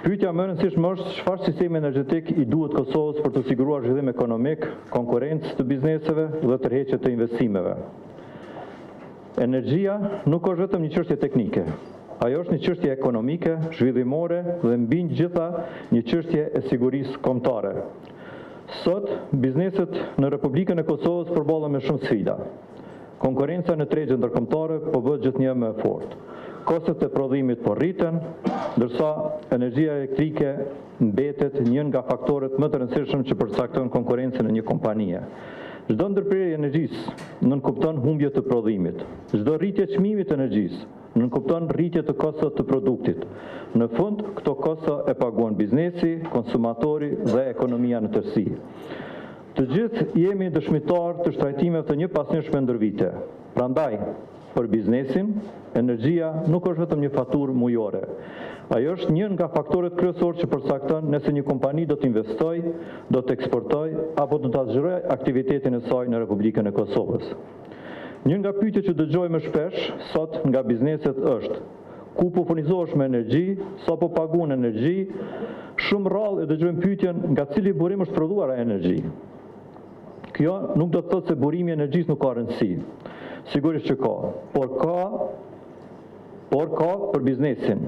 Pyetja më e rëndësishme është çfarë sistemi energjetik i duhet Kosovës për të siguruar zhvillim ekonomik, konkurrencë të bizneseve dhe tërheqje të investimeve. Energjia nuk është vetëm një çështje teknike. Ajo është një çështje ekonomike, zhvillimore dhe mbi gjitha një çështje e sigurisë kombëtare. Sot, bizneset në Republikën e Kosovës përballen me shumë sfida. Konkurenca në tregje ndërkombëtare po bëhet gjithnjë më e fortë. Kostet e prodhimit po rriten, ndërsa energjia elektrike mbetet një nga faktorët më të rëndësishëm që përcaktojnë konkurrencën e një kompanie. Çdo ndërprerje e energjisë nënkupton humbje të prodhimit. Çdo rritje e çmimit të energjisë nënkupton rritje të kostave të produktit. Në fund, këto kosto e paguan biznesi, konsumatori dhe ekonomia në tërësi. Të gjithë jemi dëshmitar të shtrajtimeve të njëpasnjëshme ndër vite. Prandaj, për biznesin, energjia nuk është vetëm një faturë mujore. Ajo është një nga faktorët kryesorë që përcakton nëse një kompani do të investojë, do të eksportojë apo do të zhvillojë aktivitetin e saj në Republikën e Kosovës. Një nga pyetjet që dëgjojmë shpesh sot nga bizneset është: ku po furnizohesh me energji, sa po paguën energji? Shumë rrallë e dëgjojmë pyetjen nga cili burim është prodhuar energji. Kjo nuk do të thotë se burimi i energjisë nuk ka rëndësi. Sigurisht që ka, por ka për biznesin.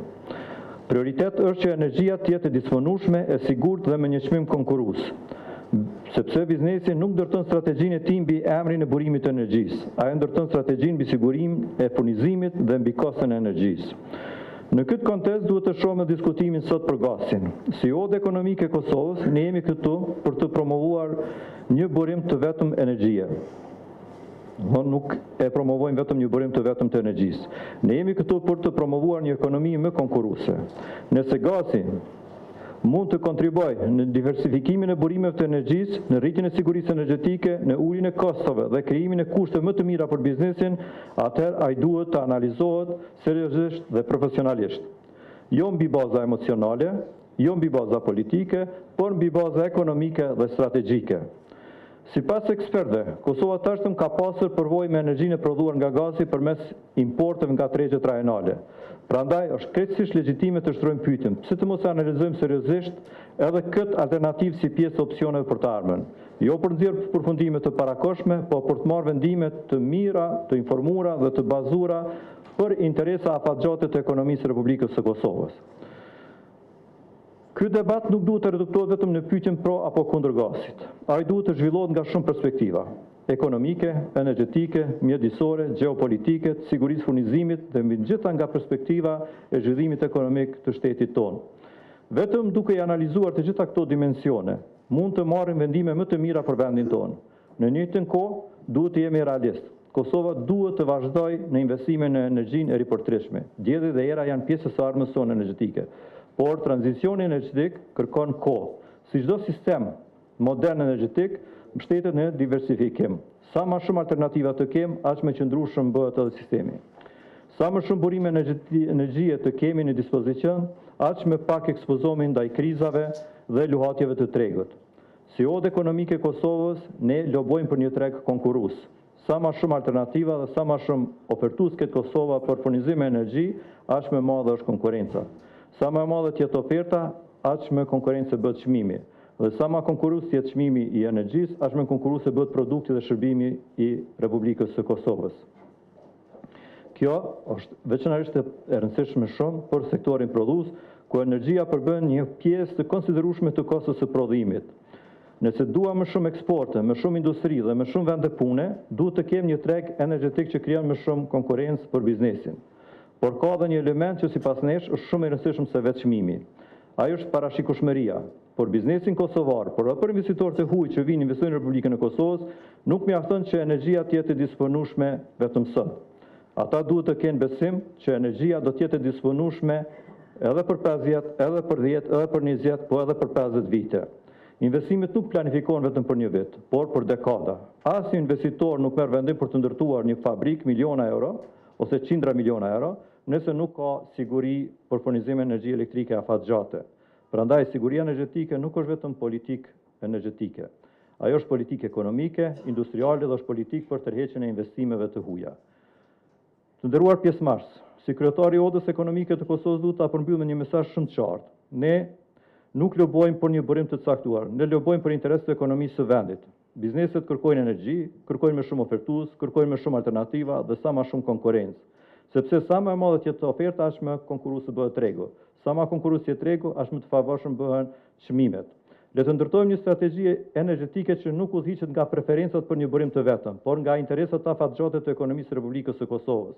Prioritet është që energjia të jetë e disponueshme, e sigurt dhe me një çmim konkurrues. Sepse biznesi nuk ndërton strategjinë e tij mbi emrin e burimit të energjisë. Ai ndërton strategjinë mbi sigurimin e furnizimit dhe mbi koston e energjisë. Në këtë kontekst duhet të shohim diskutimin sot për gasin. Si odë ekonomike e Kosovës, ne jemi këtu për të promovuar një burim të vetëm energjie. Nuk e promovojmë vetëm një burim të vetëm të energjisë. Ne jemi këtu për të promovuar një ekonomi më konkurruese. Nëse gazi mund të kontribuojë në diversifikimin e burimeve të energjisë, në rritjen e sigurisë energjetike, në uljen e kostove dhe krijimin e kushteve më të mira për biznesin, atëherë ai duhet të analizohet seriozisht dhe profesionalisht. Jo mbi baza emocionale, jo mbi baza politike, por mbi baza ekonomike dhe strategjike. Sipas ekspertëve, Kosova tashtëm ka pasur përvojë me energjinë e prodhuar nga gazi përmes importeve nga tregjet rajonale. Prandaj është krejtësisht legjitime të shtrojmë pyetjen, pse të mos analizojmë seriozisht edhe këtë alternativë si pjesë e opsioneve për të ardhmen. Jo për nxjerrë përfundime të parakoshme, por për të marrë vendime të mira, të informuara dhe të bazuara për interesa afatgjate të ekonomisë së Republikës së Kosovës. Ky debat nuk duhet të reduktohet vetëm në pyetjen pro apo kundër gazit. Ai duhet të zhvillohet nga shumë perspektiva: ekonomike, energjetike, mjedisore, gjeopolitike, sigurisë furnizimit dhe mbi gjitha nga perspektiva e zhvillimit ekonomik të shtetit tonë. Vetëm duke i analizuar të gjitha këto dimensione, mund të marrim vendime më të mira për vendin tonë. Në një njëjtën kohë, duhet të jemi realistë. Kosova duhet të vazhdojë në investime në energjinë e ripërtërishme. Dielli dhe era janë pjesë së armës sonë energjetike. Por tranzicioni energjetik kërkon kohë. Si çdo sistem modern energjetik, mbështetet në diversifikim. Sa më shumë alternativa të kem, aq më qëndrueshëm bëhet edhe sistemi. Sa më shumë burime energjie të kemi në dispozicion, aq më pak ekspozohemi ndaj krizave dhe luhatjeve të tregut. Si odë ekonomike e Kosovës, ne lobojmë për një treg konkurrues. Sa më shumë alternativa dhe sa më shumë ofertues ketë Kosova për furnizim me energji, aq më e madhe është konkurrenca. Sa më e madhe të jetë oferta, aq më konkurrencë bëhet çmimi. Dhe sa më konkurrues jetë çmimi i energjisë, aq më konkurrues bëhet produkti dhe shërbimi i Republikës së Kosovës. Kjo është veçanërisht e rëndësishme shumë për sektorin prodhues, ku energjia përbën një pjesë të konsiderueshme të kostos së prodhimit. Nëse dua më shumë eksporte, më shumë industri dhe më shumë vende pune, duhet të kemi një treg energjetik që krijon më shumë konkurrencë për biznesin. Por ka edhe një element që sipas nesh është shumë i rëndësishëm se vetë çmimi. Ai është parashikueshmëria. Por biznesin kosovar, por edhe për investitorët e huaj që vinë investojnë në Republikën e Kosovës, nuk mjafton që energjia të jetë e disponueshme vetëm sot. Ata duhet të kenë besim që energjia do të jetë e disponueshme edhe për 5 vjet, edhe për 10, edhe për 20, po edhe për 50 vite. Investimet nuk planifikohen vetëm për një vit, por për dekada. Asnjë investitor nuk merr vendim për të ndërtuar një fabrikë miliona euro ose qindra miliona euro, nëse nuk ka siguri për furnizim energji elektrike afatgjate. Prandaj siguria energjetike nuk është vetëm politikë energjetike. Ajo është politikë ekonomike, industriale dhe është politikë për tërheqjen e investimeve të huaja. Të nderuar pjesëmarrës, si kryetari i Odës Ekonomike të Kosovës duhet ta përmbyll me një mesazh shumë të qartë. Ne nuk lobojmë për një bërim të caktuar, ne lobojmë për interes të ekonomisë së vendit. Bizneset kërkojnë energji, kërkojnë me shumë ofertues, kërkojnë me shumë alternativa dhe sa ma shumë konkurencë. Sepse sa më e madhe të jetë oferta, aq më konkurruese bëhet tregu. Sa më konkurrues jetë tregu, aq më të favorshëm bëhen çmimet. Le të ndërtojmë një strategji energjetike që nuk udhëhiqet nga preferencat për një bërim të vetëm, por nga interesat afatgjate të ekonomisë së Republikës së Kosovës.